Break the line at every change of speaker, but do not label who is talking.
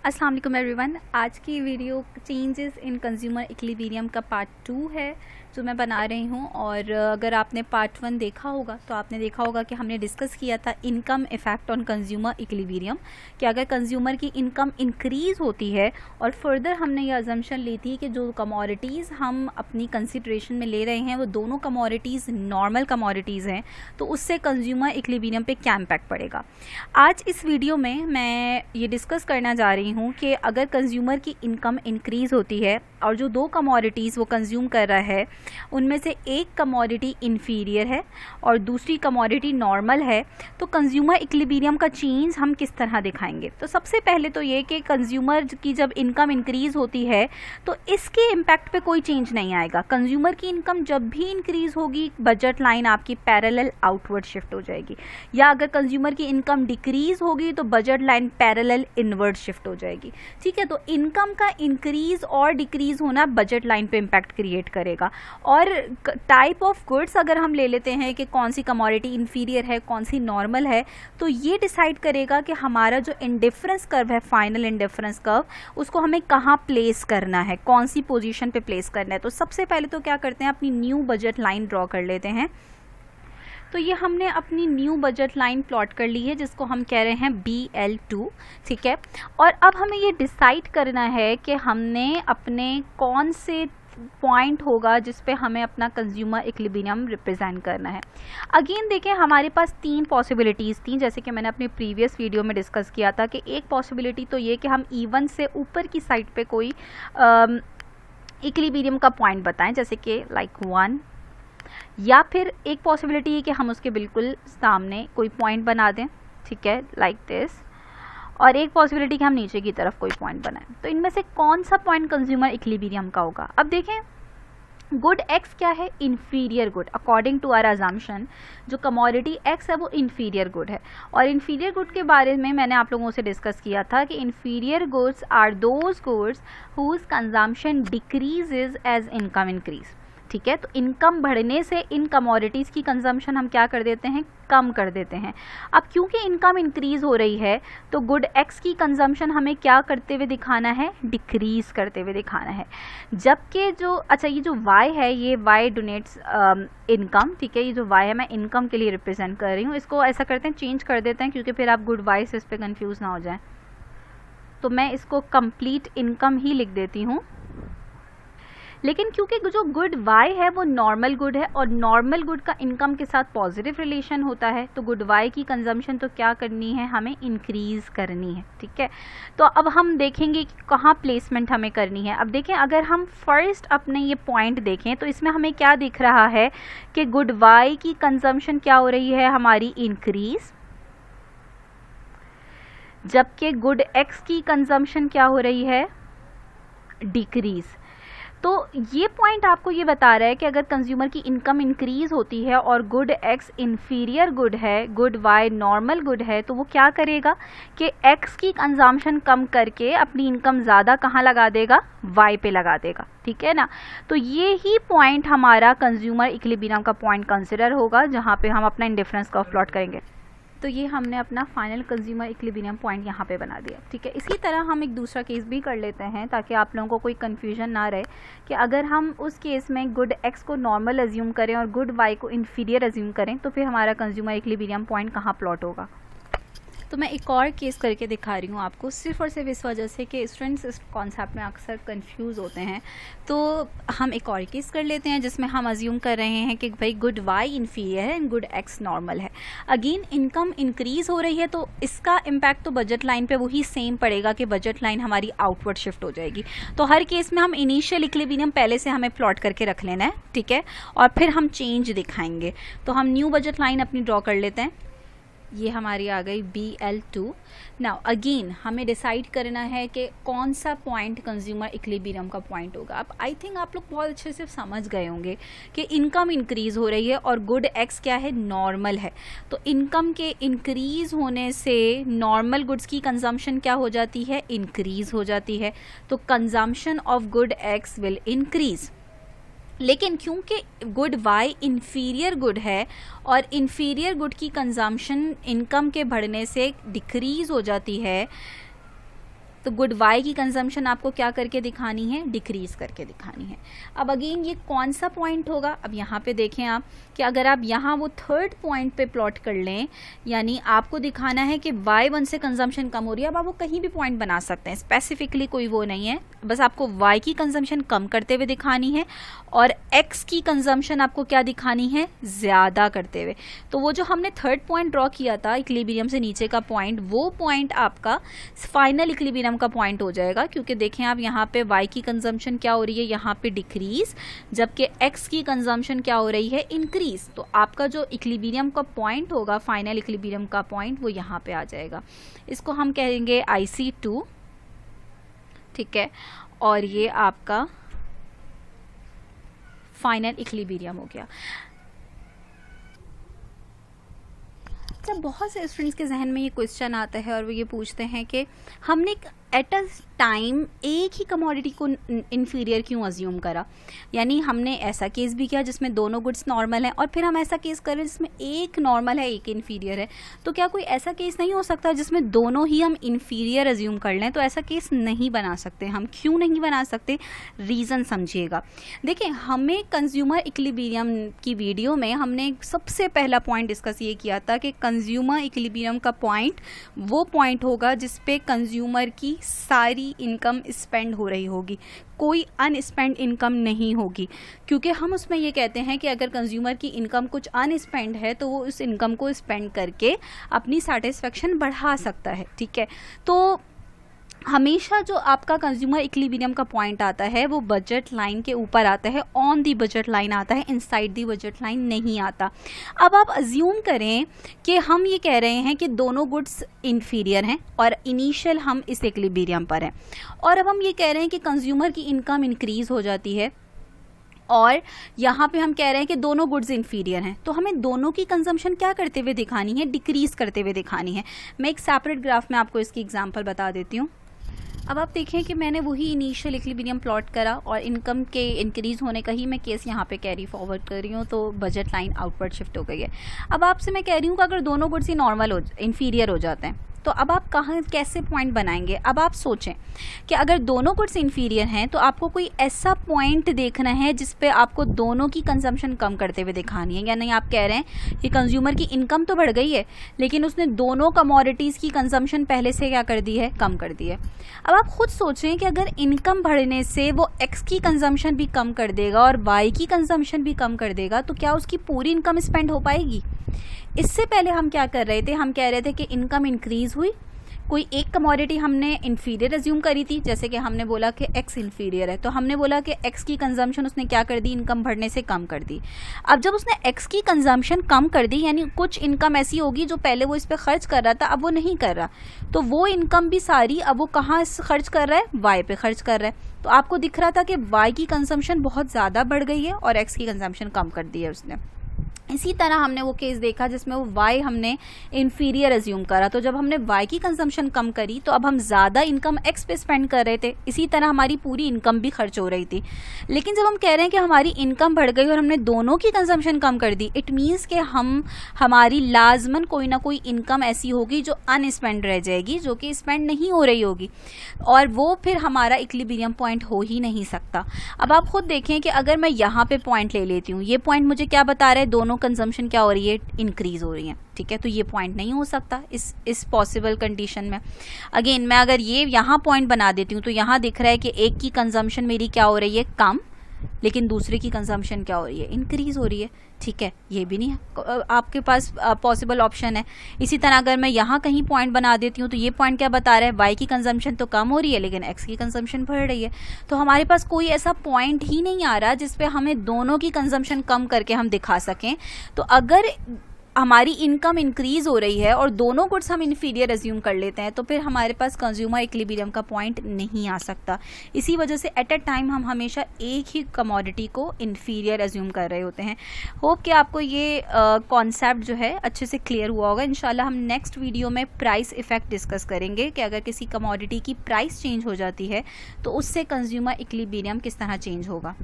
अस्सलाम वालेकुम एवरीवन। आज की video changes in consumer equilibrium का पार्ट 2 है जो मैं बना रही हूँ। और अगर आपने पार्ट 1 देखा होगा तो आपने देखा होगा कि हमने डिस्कस किया था income effect on consumer equilibrium, कि अगर कंज्यूमर की इनकम इंक्रीज़ होती है और फर्दर हमने ये अजम्पशन ली थी कि जो कमोडिटीज़ हम अपनी कंसिडरेशन में ले रहे हैं वो दोनों कमोडिटीज़ नॉर्मल कमोडिटीज़ हैं, तो उससे कंज्यूमर इक्विलिब्रियम पे क्या इम्पैक्ट पड़ेगा। आज इस वीडियो में मैं ये डिस्कस करना जा रही हूँ कि अगर कंज्यूमर की इनकम इंक्रीज़ होती है और जो दो कमोडिटीज़ वो कंज्यूम कर रहा है उनमें से एक कमोडिटी इन्फीरियर है और दूसरी कमोडिटी नॉर्मल है, तो कंज्यूमर इक्विलिब्रियम का चेंज हम किस तरह दिखाएंगे। तो सबसे पहले तो ये कि कंज्यूमर की जब इनकम इंक्रीज़ होती है तो इसके इम्पैक्ट पे कोई चेंज नहीं आएगा। कंज्यूमर की इनकम जब भी इंक्रीज़ होगी बजट लाइन आपकी पैरेलल आउटवर्ड शिफ्ट हो जाएगी, या अगर कंज्यूमर की इनकम डिक्रीज़ होगी तो budget line parallel inward shift हो जाएगी। ठीक है, तो इनकम का इंक्रीज़ और डिक्रीज़ होना बजट लाइन पे इम्पैक्ट क्रिएट करेगा। और टाइप ऑफ गुड्स अगर हम ले लेते हैं कि कौन सी कमोडिटी इन्फीरियर है कौन सी नॉर्मल है, तो ये डिसाइड करेगा कि हमारा जो इंडिफरेंस कर्व है, फाइनल इंडिफरेंस कर्व, उसको हमें कहाँ प्लेस करना है, कौन सी पोजीशन पे प्लेस करना है। तो सबसे पहले तो क्या करते हैं, अपनी न्यू बजट लाइन ड्रॉ कर लेते हैं। तो ये हमने अपनी न्यू बजट लाइन प्लॉट कर ली है जिसको हम कह रहे हैं BL2। ठीक है, और अब हमें ये डिसाइड करना है कि हमने अपने कौन से पॉइंट होगा जिस पे हमें अपना कंज्यूमर इक्विलिब्रियम रिप्रेजेंट करना है। अगेन देखें, हमारे पास तीन पॉसिबिलिटीज़ थी, जैसे कि मैंने अपनी प्रीवियस वीडियो में डिस्कस किया था कि एक पॉसिबिलिटी तो ये कि हम E1 से ऊपर की साइड पे कोई इक्विलिब्रियम का पॉइंट बताएं, जैसे कि लाइक 1, या फिर एक पॉसिबिलिटी है कि हम उसके बिल्कुल सामने कोई पॉइंट बना दें, ठीक है, लाइक दिस, और एक पॉसिबिलिटी कि हम नीचे की तरफ कोई पॉइंट बनाएं। तो इनमें से कौन सा पॉइंट कंज्यूमर इक्विलिब्रियम का होगा। अब देखें, गुड X क्या है, inferior good. According to our assumption जो कमोडिटी X है वो इन्फीरियर गुड है। और इन्फीरियर गुड के बारे में मैंने आप लोगों से डिस्कस किया था कि inferior goods are those goods whose consumption decreases as income increase. ठीक है, तो इनकम बढ़ने से इन कमोडिटीज़ की कंजम्पशन हम क्या कर देते हैं, कम कर देते हैं। अब क्योंकि इनकम इंक्रीज़ हो रही है तो गुड X की कंजम्पशन हमें क्या करते हुए दिखाना है, डिक्रीज़ करते हुए दिखाना है। जबकि जो ये जो Y है, ये Y डोनेट्स इनकम। ठीक है, ये जो Y है मैं इनकम के लिए रिप्रेजेंट कर रही हूँ। इसको ऐसा करते हैं, चेंज कर देते हैं, क्योंकि फिर आप गुड Y से इस पर कन्फ्यूज़ ना हो जाए। तो मैं इसको कंप्लीट इनकम ही लिख देती हूँ। लेकिन क्योंकि जो गुड Y है वो नॉर्मल गुड है और नॉर्मल गुड का इनकम के साथ पॉजिटिव रिलेशन होता है, तो गुड Y की कंजम्पशन तो क्या करनी है, हमें इंक्रीज़ करनी है। ठीक है, तो अब हम देखेंगे कि कहाँ प्लेसमेंट हमें करनी है। अब देखें, अगर हम फर्स्ट अपने ये पॉइंट देखें तो इसमें हमें क्या दिख रहा है कि गुड Y की कंजम्पशन क्या हो रही है, हमारी इंक्रीज़, जबकि गुड X की कंजम्पशन क्या हो रही है, डिक्रीज़। तो ये पॉइंट आपको ये बता रहा है कि अगर कंज्यूमर की इनकम इंक्रीज़ होती है और गुड X इन्फीरियर गुड है, गुड Y नॉर्मल गुड है, तो वो क्या करेगा कि X की कंजम्पशन कम करके अपनी इनकम ज़्यादा कहाँ लगा देगा, Y पे लगा देगा। ठीक है ना, तो ये ही पॉइंट हमारा कंज्यूमर इक्विलिब्रियम का पॉइंट कंसिडर होगा जहाँ पे हम अपना इंडिफरेंस कर्व प्लॉट करेंगे। तो ये हमने अपना फाइनल कंज्यूमर इक्विलिब्रियम पॉइंट यहाँ पे बना दिया। ठीक है, इसी तरह हम एक दूसरा केस भी कर लेते हैं ताकि आप लोगों को कोई कन्फ्यूजन ना रहे कि अगर हम उस केस में गुड X को नॉर्मल अज्यूम करें और गुड Y को इन्फीरियर अज्यूम करें तो फिर हमारा कंज्यूमर इक्विलिब्रियम पॉइंट कहाँ प्लॉट होगा। तो मैं एक और केस करके दिखा रही हूँ आपको, सिर्फ और सिर्फ इस वजह से कि स्टूडेंट्स इस कॉन्सेप्ट में अक्सर कंफ्यूज होते हैं। तो हम एक और केस कर लेते हैं जिसमें हम अज्यूम कर रहे हैं कि भाई गुड Y इन्फीरियर है एंड गुड X नॉर्मल है। अगेन इनकम इंक्रीज़ हो रही है तो इसका इम्पैक्ट तो बजट लाइन पे वही सेम पड़ेगा कि बजट लाइन हमारी आउटवर्ड शिफ्ट हो जाएगी। तो हर केस में हम इनिशियल इक्विलिब्रियम पहले से हमें प्लॉट करके रख लेना है। ठीक है, और फिर हम चेंज दिखाएंगे। तो हम न्यू बजट लाइन अपनी ड्रॉ कर लेते हैं, ये हमारी आ गई BL2। नाउ अगेन हमें डिसाइड करना है कि कौन सा पॉइंट कंज्यूमर इक्विलिब्रियम का पॉइंट होगा। अब आई थिंक आप लोग बहुत अच्छे से समझ गए होंगे कि इनकम इंक्रीज़ हो रही है और गुड X क्या है, नॉर्मल है। तो इनकम के इंक्रीज़ होने से नॉर्मल गुड्स की कंजम्पशन क्या हो जाती है, इंक्रीज़ हो जाती है। तो consumption of good X will increase. लेकिन क्योंकि गुड Y इन्फीरियर गुड है और इन्फीरियर गुड की कंजम्पशन इनकम के बढ़ने से डिक्रीज़ हो जाती है, तो गुड वाई की कंजम्पशन आपको क्या करके दिखानी है, डिक्रीज करके दिखानी है। अब अगेन ये कौन सा पॉइंट होगा, अब यहाँ पे देखें आप कि अगर आप यहाँ वो थर्ड पॉइंट पे प्लॉट कर लें, यानी आपको दिखाना है कि y1 से कंजम्पशन कम हो रही है। अब आप वो कहीं भी पॉइंट बना सकते हैं, स्पेसिफिकली कोई वो नहीं है, बस आपको y की कंजम्पशन कम करते हुए दिखानी है और x की कंजम्पशन आपको क्या दिखानी है, ज़्यादा करते हुए। तो वो जो हमने थर्ड पॉइंट ड्रॉ किया था इक्विलिब्रियम से नीचे का पॉइंट, वो पॉइंट आपका फाइनल इक्विलिब्रियम का पॉइंट हो जाएगा, क्योंकि देखें आप यहाँ पे y की कंजम्पशन क्या हो रही है, यहाँ पे डिक्रीज, जबकि x की कंजम्पशन क्या हो रही है, इंक्रीज। तो आपका जो इक्विलिब्रियम का पॉइंट होगा, फाइनल इक्विलिब्रियम का पॉइंट, वो यहाँ पे आ जाएगा। इसको हम कहेंगे IC2, ठीक है, और ये आपका फाइनल इक्विलिब्रियम हो गया। जब बहुत से स्टूडेंट्स के जहन में ये क्वेश्चन आता है और वो ये पूछते हैं कि हमने एट अ टाइम एक ही कमोडिटी को इन्फीरियर क्यों अज्यूम करा, यानी हमने ऐसा केस भी किया जिसमें दोनों गुड्स नॉर्मल हैं और फिर हम ऐसा केस कर रहे हैं जिसमें एक नॉर्मल है एक इन्फीरियर है। तो क्या कोई ऐसा केस नहीं हो सकता जिसमें दोनों ही हम इन्फीरियर अज्यूम कर लें? तो ऐसा केस नहीं बना सकते हम। क्यों नहीं बना सकते, रीज़न समझिएगा। देखिए, हमें कंज्यूमर इक्विलिब्रियम की वीडियो में हमने सबसे पहला पॉइंट डिस्कस ये किया था कि कंज्यूमर इक्विलिब्रियम का पॉइंट वो पॉइंट होगा जिसपे कंज्यूमर की सारी इनकम स्पेंड हो रही होगी, कोई अनस्पेंड इनकम नहीं होगी, क्योंकि हम उसमें ये कहते हैं कि अगर कंज्यूमर की इनकम कुछ अनस्पेंड है तो वो उस इनकम को स्पेंड करके अपनी सेटिस्फेक्शन बढ़ा सकता है, ठीक है। तो हमेशा जो आपका कंज्यूमर इक्विलिब्रियम का पॉइंट आता है वो बजट लाइन के ऊपर आता है, ऑन दी बजट लाइन आता है, इनसाइड दी बजट लाइन नहीं आता। अब आप अज्यूम करें कि हम ये कह रहे हैं कि दोनों गुड्स इन्फीरियर हैं और इनिशियल हम इस इक्विलिब्रियम पर हैं, और अब हम ये कह रहे हैं कि कंज्यूमर की इनकम इंक्रीज़ हो जाती है और यहाँ पे हम कह रहे हैं कि दोनों गुड्स इन्फीरियर हैं। तो हमें दोनों की कंजम्पशन क्या करते हुए दिखानी है, डिक्रीज़ करते हुए दिखानी है। मैं एक सेपरेट ग्राफ में आपको इसकी एग्जांपल बता देती हूँ। अब आप देखें कि मैंने वही इनिशियल इक्विलिब्रियम प्लॉट करा और इनकम के इंक्रीज़ होने का ही मैं केस यहाँ पे कैरी फॉरवर्ड कर रही हूँ, तो बजट लाइन आउटवर्ड शिफ्ट हो गई है। अब आपसे मैं कह रही हूँ कि अगर दोनों गुड्स ही नॉर्मल हो, इन्फीरियर हो जाते हैं, तो अब आप कहाँ कैसे पॉइंट बनाएंगे। अब आप सोचें कि अगर दोनों गुड्स इन्फीरियर हैं तो आपको कोई ऐसा पॉइंट देखना है जिस पे आपको दोनों की कंजम्पशन कम करते हुए दिखानी है। या नहीं, आप कह रहे हैं कि कंज्यूमर की इनकम तो बढ़ गई है लेकिन उसने दोनों कमोडिटीज़ की कंजम्पशन पहले से क्या कर दी है, कम कर दी है। अब आप खुद सोचें कि अगर इनकम बढ़ने से वो एक्स की कंजम्पशन भी कम कर देगा और वाई की कंजम्पशन भी कम कर देगा, तो क्या उसकी पूरी इनकम स्पेंड हो पाएगी? इससे पहले हम क्या कर रहे थे, हम कह रहे थे कि इनकम इंक्रीज़ हुई, कोई एक कमोडिटी हमने इन्फीरियर अज्यूम करी थी, जैसे कि हमने बोला कि एक्स इन्फीरियर है, तो हमने बोला कि एक्स की कंजम्पशन उसने क्या कर दी, इनकम बढ़ने से कम कर दी। अब जब उसने एक्स की कंजम्पशन कम कर दी, यानी कुछ इनकम ऐसी होगी जो पहले वो इस पर खर्च कर रहा था अब वो नहीं कर रहा, तो वो इनकम भी सारी अब वो कहाँ खर्च कर रहा है, वाई पे खर्च कर रहा है। तो आपको दिख रहा था कि वाई की कंजम्पशन बहुत ज़्यादा बढ़ गई है और एक्स की कंजम्पशन कम कर दी है उसने। इसी तरह हमने वो केस देखा जिसमें वो y हमने इन्फीरियर अज्यूम करा, तो जब हमने y की कंजम्पशन कम करी तो अब हम ज़्यादा इनकम x पे स्पेंड कर रहे थे, इसी तरह हमारी पूरी इनकम भी खर्च हो रही थी। लेकिन जब हम कह रहे हैं कि हमारी इनकम बढ़ गई और हमने दोनों की कंजम्पशन कम कर दी, इट मीन्स कि हमारी लाजमन कोई ना कोई इनकम ऐसी होगी जो अनस्पेंड रह जाएगी, जो कि स्पेंड नहीं हो रही होगी, और वो फिर हमारा इक्विलिब्रियम पॉइंट हो ही नहीं सकता। अब आप खुद देखें कि अगर मैं यहाँ पे पॉइंट ले लेती हूँ, ये पॉइंट मुझे क्या बता रहा है, दोनों कंजम्पशन क्या हो रही है, इंक्रीज हो रही है, ठीक है। तो ये पॉइंट नहीं हो सकता इस पॉसिबल कंडीशन में। अगेन मैं अगर ये यहाँ पॉइंट बना देती हूँ तो यहाँ दिख रहा है कि एक की कंजम्पशन मेरी क्या हो रही है, कम, लेकिन दूसरे की कंजम्पशन क्या हो रही है, इंक्रीज हो रही है, ठीक है। ये भी नहीं आपके पास पॉसिबल ऑप्शन है। इसी तरह अगर मैं यहाँ कहीं पॉइंट बना देती हूँ तो ये पॉइंट क्या बता रहा है, वाई की कंजम्पशन तो कम हो रही है लेकिन एक्स की कंजम्पशन बढ़ रही है। तो हमारे पास कोई ऐसा पॉइंट ही नहीं आ रहा जिसपे हमें दोनों की कंजम्पशन कम करके हम दिखा सकें। तो अगर हमारी इनकम इंक्रीज हो रही है और दोनों गुड्स हम इन्फीरियर अज्यूम कर लेते हैं तो फिर हमारे पास कंज्यूमर इक्विलिब्रियम का पॉइंट नहीं आ सकता। इसी वजह से एट अ टाइम हम हमेशा एक ही कमोडिटी को इन्फीरियर अज्यूम कर रहे होते हैं। होप कि आपको ये कॉन्सेप्ट जो है अच्छे से क्लियर हुआ होगा। इंशाल्लाह हम नेक्स्ट वीडियो में प्राइस इफेक्ट डिस्कस करेंगे कि अगर किसी कमोडिटी की प्राइस चेंज हो जाती है तो उससे कंज्यूमर इक्विलिब्रियम किस तरह चेंज होगा।